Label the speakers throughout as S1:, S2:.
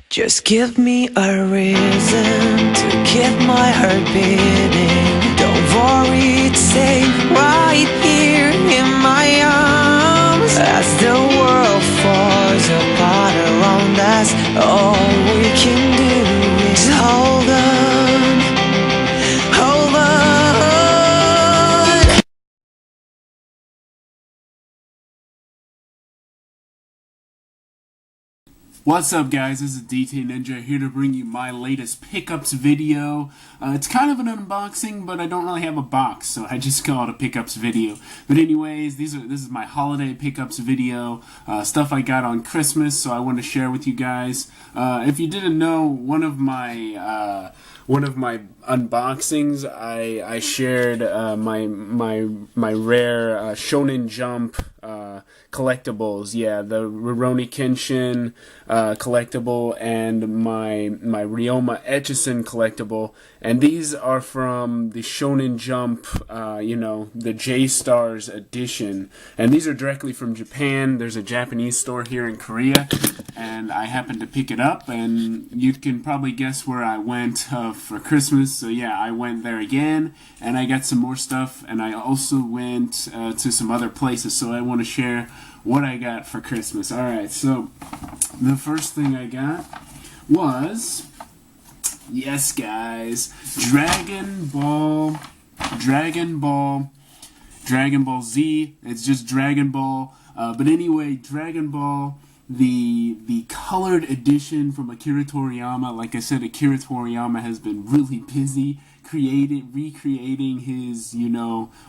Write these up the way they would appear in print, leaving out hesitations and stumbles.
S1: Just give me a reason to keep my heart beating. Don't worry, it's safe right here in my arms. As the world falls apart around us, all we can do is hold on, hold on.
S2: What's up, guys? This is Dtninja here to bring you my latest pickups video. It's kind of an unboxing, but I don't really have a box, so I just call it a pickups video. But anyways, this is my holiday pickups video, stuff I got on Christmas, so I want to share with you guys. If you didn't know, one of my unboxings, I shared my rare Shonen Jump collectibles. Yeah, the Rurouni Kenshin collectible and my Ryoma Etchison collectible, and these are from the Shonen Jump, the J-Stars edition, and these are directly from Japan. There's a Japanese store here in Korea, and I happened to pick it up, and you can probably guess where I went for Christmas. So yeah, I went there again, and I got some more stuff, and I also went to some other places, so I want to share what I got for Christmas. Alright, so the first thing I got was, yes guys, Dragon Ball Z. It's just Dragon Ball, but anyway, Dragon Ball, the colored edition from Akira Toriyama. Like I said, Akira Toriyama has been really busy recreating his,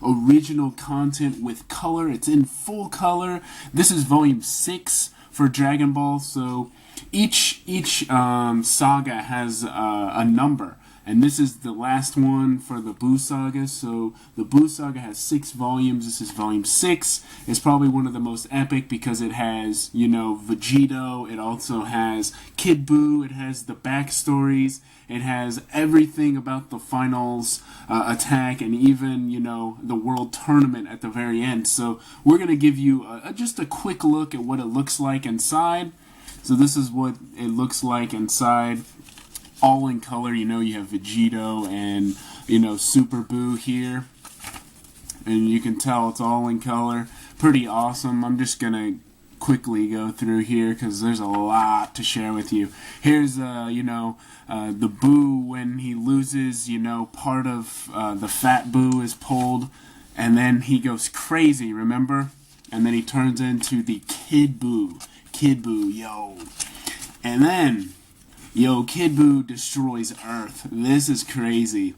S2: original content with color. It's in full color. This is volume 6 for Dragon Ball, so each saga has a number. And this is the last one for the Buu Saga. So the Buu Saga has 6 volumes. This is volume 6. It's probably one of the most epic because it has, Vegito. It also has Kid Buu. It has the backstories. It has everything about the finals attack, and even, the world tournament at the very end. So we're going to give you just a quick look at what it looks like inside. So this is what it looks like inside. All in color. You have Vegito and, Super Buu here. And you can tell it's all in color. Pretty awesome. I'm just going to quickly go through here because there's a lot to share with you. Here's, the Buu when he loses, part of the fat Buu is pulled. And then he goes crazy, remember? And then he turns into the Kid Buu. Kid Buu, yo. And then, Kid Buu destroys Earth. This is crazy.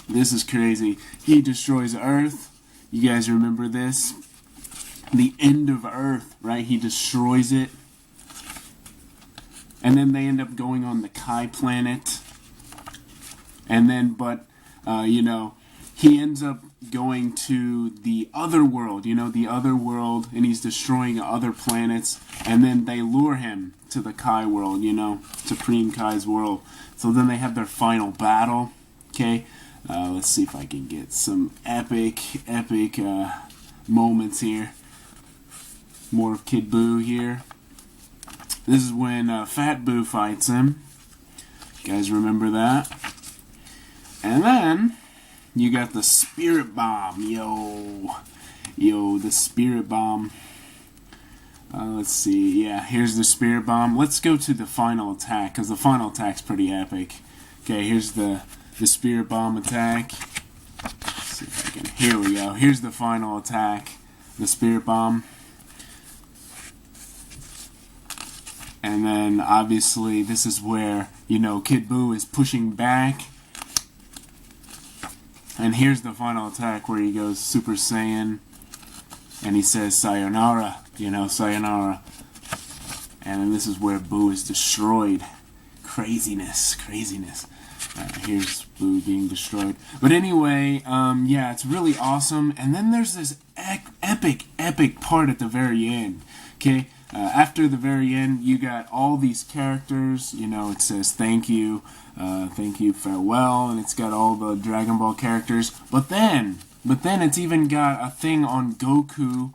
S2: This is crazy. He destroys Earth. You guys remember this? The end of Earth, right? He destroys it. And then they end up going on the Kai planet. And then, he ends up going to the other world, the other world, and he's destroying other planets, and then they lure him to the Kai world, Supreme Kai's world. So then they have their final battle, okay? Let's see if I can get some epic moments here. More of Kid Buu here. This is when Fat Buu fights him. You guys remember that? And then you got the Spirit Bomb, the Spirit Bomb. Let's see, yeah, here's the Spirit Bomb. Let's go to the final attack, because the final attack's pretty epic. Okay, here's the Spirit Bomb attack. Let's see if I can, here we go. Here's the final attack, the Spirit Bomb. And then, obviously, this is where, Kid Buu is pushing back. And here's the final attack where he goes Super Saiyan. And he says, sayonara, sayonara. And then this is where Buu is destroyed. Craziness. Here's Buu being destroyed. But anyway, yeah, it's really awesome. And then there's this epic part at the very end. Okay? After the very end, you got all these characters. It says thank you, farewell, and it's got all the Dragon Ball characters. But then it's even got a thing on Goku,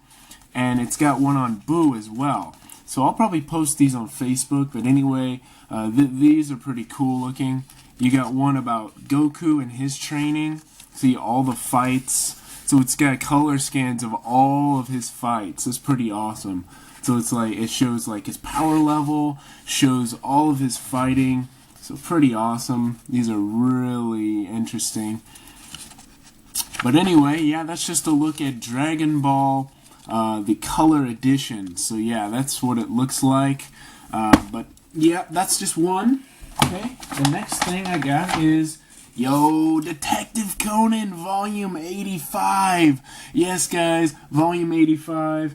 S2: and it's got one on Buu as well. So I'll probably post these on Facebook, but anyway, these are pretty cool looking. You got one about Goku and his training. See all the fights. So it's got color scans of all of his fights. It's pretty awesome. So it's like, it shows like his power level, shows all of his fighting. So pretty awesome. These are really interesting. But anyway, yeah, that's just a look at Dragon Ball, the color edition. So yeah, that's what it looks like. But yeah, that's just one. Okay, the next thing I got is, yo, Detective Conan Volume 85. Yes, guys, Volume 85.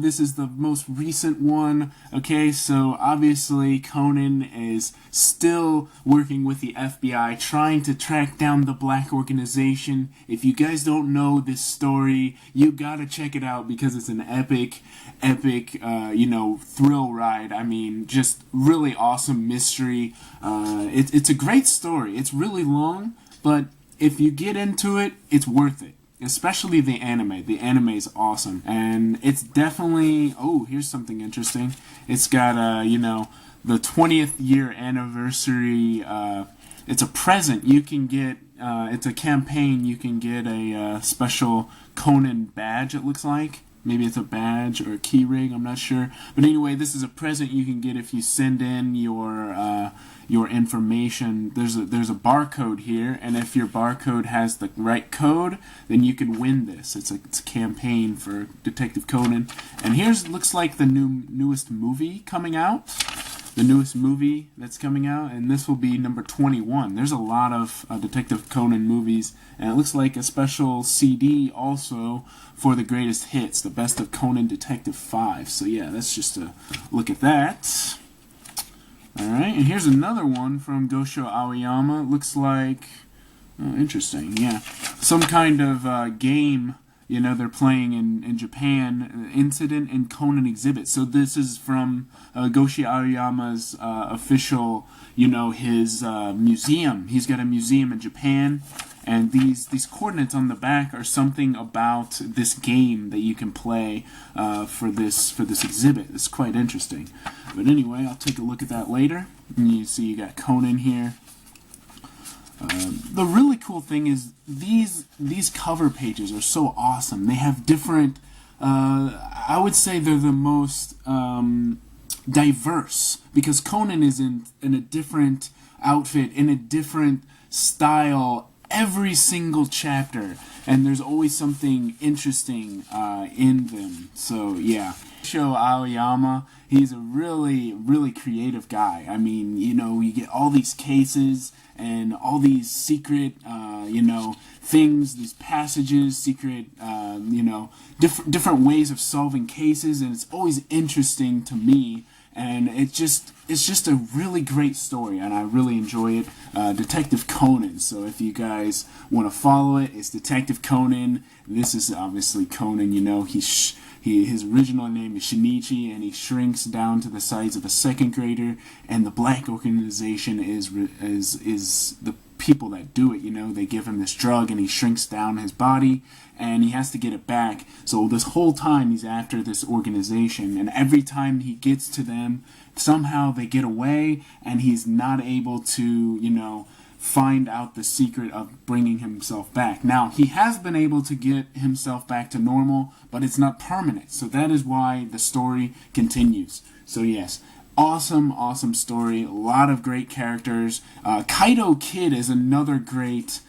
S2: This is the most recent one. Okay, so obviously Conan is still working with the FBI, trying to track down the black organization. If you guys don't know this story, you gotta check it out because it's an epic, thrill ride. I mean, just really awesome mystery. It's a great story. It's really long, but if you get into it, it's worth it. Especially the anime. The anime is awesome. And it's definitely... Oh, here's something interesting. It's got, the 20th year anniversary. It's a present you can get. It's a campaign. You can get a special Conan badge, it looks like. Maybe it's a badge or a key ring, I'm not sure. But anyway, this is a present you can get if you send in your information. There's a barcode here, and if your barcode has the right code, then you can win this. It's a campaign for Detective Conan. And here's looks like the newest movie coming out. The newest movie that's coming out, and this will be number 21. There's a lot of Detective Conan movies, and it looks like a special CD also for the greatest hits, the best of Conan Detective 5. So yeah, that's just a look at that. Alright, and here's another one from Gosho Aoyama. Looks like, oh, interesting, yeah. Some kind of game, they're playing in Japan, Incident in Conan Exhibit. So this is from Gosho Aoyama's official, his museum. He's got a museum in Japan, and these coordinates on the back are something about this game that you can play for this exhibit. It's quite interesting. But anyway, I'll take a look at that later. And you see you got Conan here. The really cool thing is these cover pages are so awesome. They have different, I would say they're the most diverse, because Conan is in a different outfit, in a different style every single chapter, and there's always something interesting in them. So yeah, Gosho Aoyama, he's a really creative guy. I mean, you get all these cases and all these secret, things, these passages, secret, different ways of solving cases, and it's always interesting to me. And it's just a really great story, and I really enjoy it. Detective Conan. So if you guys want to follow it, it's Detective Conan. This is obviously Conan. His original name is Shinichi, and he shrinks down to the size of a second grader. And the black organization is the people that do it. They give him this drug, and he shrinks down his body, and he has to get it back. So this whole time he's after this organization, and every time he gets to them, somehow they get away, and he's not able to, find out the secret of bringing himself back. Now, he has been able to get himself back to normal, but it's not permanent. So that is why the story continues. So yes, awesome story. A lot of great characters. Kaito Kid is another great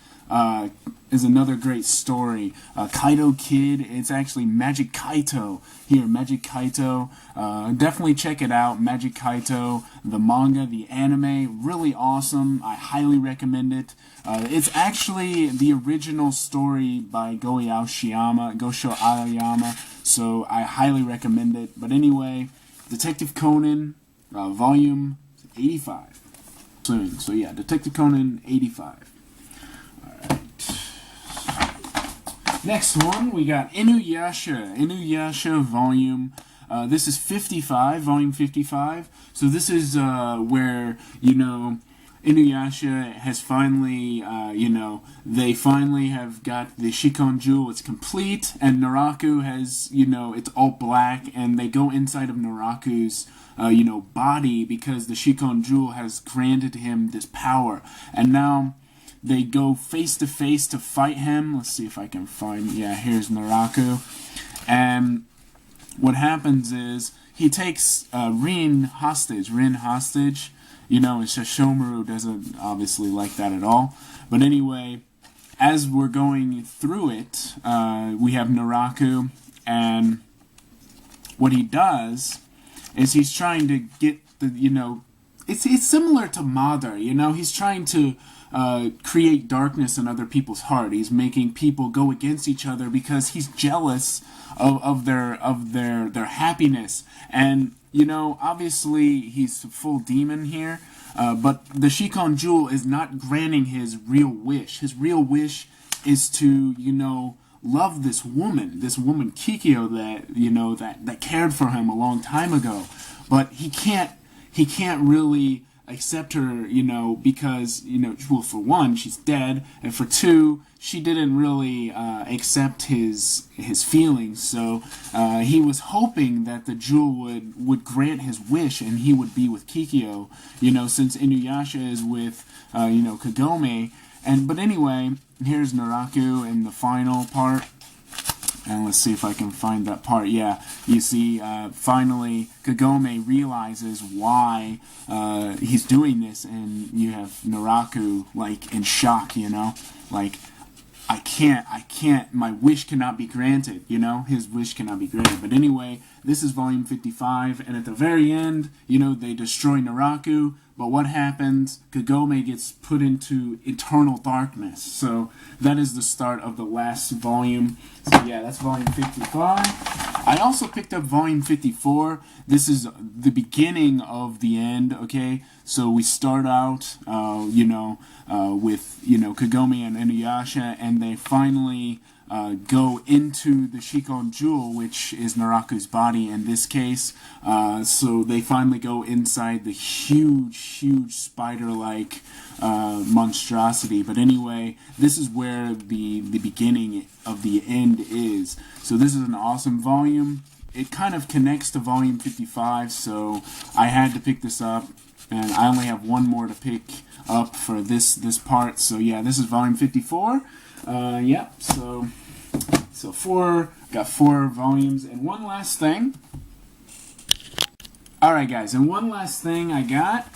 S2: story. Kaito Kid, it's actually Magic Kaito here. Magic Kaito, definitely check it out. Magic Kaito, the manga, the anime, really awesome. I highly recommend it. It's actually the original story by Gosho Aoyama, so I highly recommend it. But anyway, Detective Conan, volume 85. Soon. So yeah, Detective Conan 85. Next one, we got Inuyasha volume. This is 55, volume 55. So this is where, Inuyasha has finally, they finally have got the Shikon Jewel. It's complete, and Naraku has, it's all black, and they go inside of Naraku's, body because the Shikon Jewel has granted him this power. And now they go face to face to fight him. Let's see if I can find, here's Naraku. And what happens is he takes Rin hostage. And Sesshomaru doesn't obviously like that at all. But anyway, as we're going through it, we have Naraku, and what he does is he's trying to get the, it's similar to Madara, he's trying to create darkness in other people's heart. He's making people go against each other because he's jealous of their happiness. And obviously he's a full demon here, but the Shikon Jewel is not granting his real wish. His real wish is to love this woman Kikyo that cared for him a long time ago, but he can't really accept her, because, well, for one, she's dead, and for two, she didn't really accept his feelings. So he was hoping that the jewel would grant his wish and he would be with Kikyo, since Inuyasha is with, Kagome. But anyway, here's Naraku in the final part. And let's see if I can find that part. Yeah, you see, finally, Kagome realizes why he's doing this, and you have Naraku, in shock, I can't, my wish cannot be granted, his wish cannot be granted. But anyway, this is volume 55, and at the very end, they destroy Naraku, but what happens? Kagome gets put into eternal darkness. So that is the start of the last volume. So yeah, that's volume 55. I also picked up volume 54. This is the beginning of the end, okay? So we start out, with, Kagome and Inuyasha, and they finally go into the Shikon Jewel, which is Naraku's body in this case. So they finally go inside the huge spider-like monstrosity. But anyway, this is where the beginning of the end is. So this is an awesome volume. It kind of connects to volume 55, so I had to pick this up. And I only have one more to pick up for this part. So yeah, this is volume 54. So got four volumes. And one last thing. Alright guys, and one last thing I got.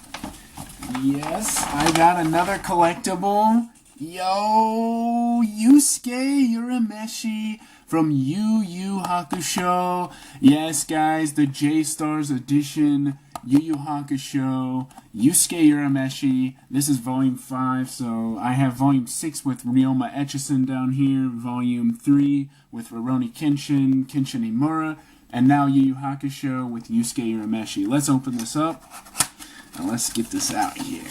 S2: Yes, I got another collectible. Yo, Yusuke Urameshi from Yu Yu Hakusho. Yes guys, the J-Stars edition Yu Yu Hakusho, Yusuke Urameshi. This is volume 5, so I have volume 6 with Ryoma Echizen down here, volume 3 with Rurouni Kenshin, Kenshin Himura, and now Yu Yu Hakusho with Yusuke Urameshi. Let's open this up, and let's get this out here.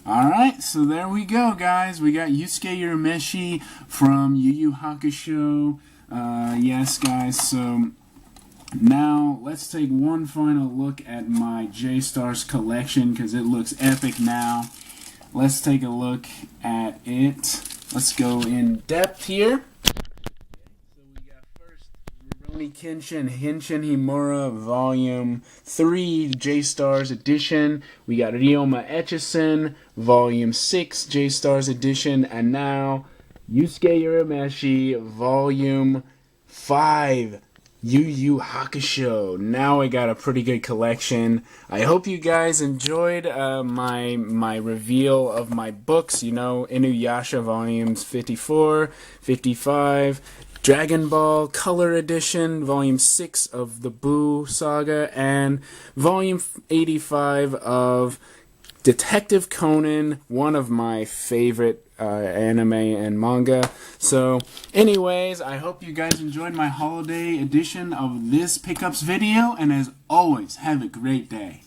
S2: Alright, so there we go, guys. We got Yusuke Urameshi from Yu Yu Hakusho. Yes, guys, so now let's take one final look at my J-Stars collection because it looks epic now. Let's take a look at it. Let's go in depth here. So we got first Rurouni Kenshin, Henshin Himura, Volume 3, J-Stars Edition. We got Ryoma Echizen, Volume 6, J-Stars Edition, and now Yusuke Urameshi, Volume 5, Yu Yu Hakusho. Now I got a pretty good collection. I hope you guys enjoyed my reveal of my books. Inuyasha Volumes 54, 55, Dragon Ball Color Edition, Volume 6 of the Boo Saga, and Volume 85 of Detective Conan, one of my favorite anime and manga. So anyways, I hope you guys enjoyed my holiday edition of this pickups video, and as always, have a great day.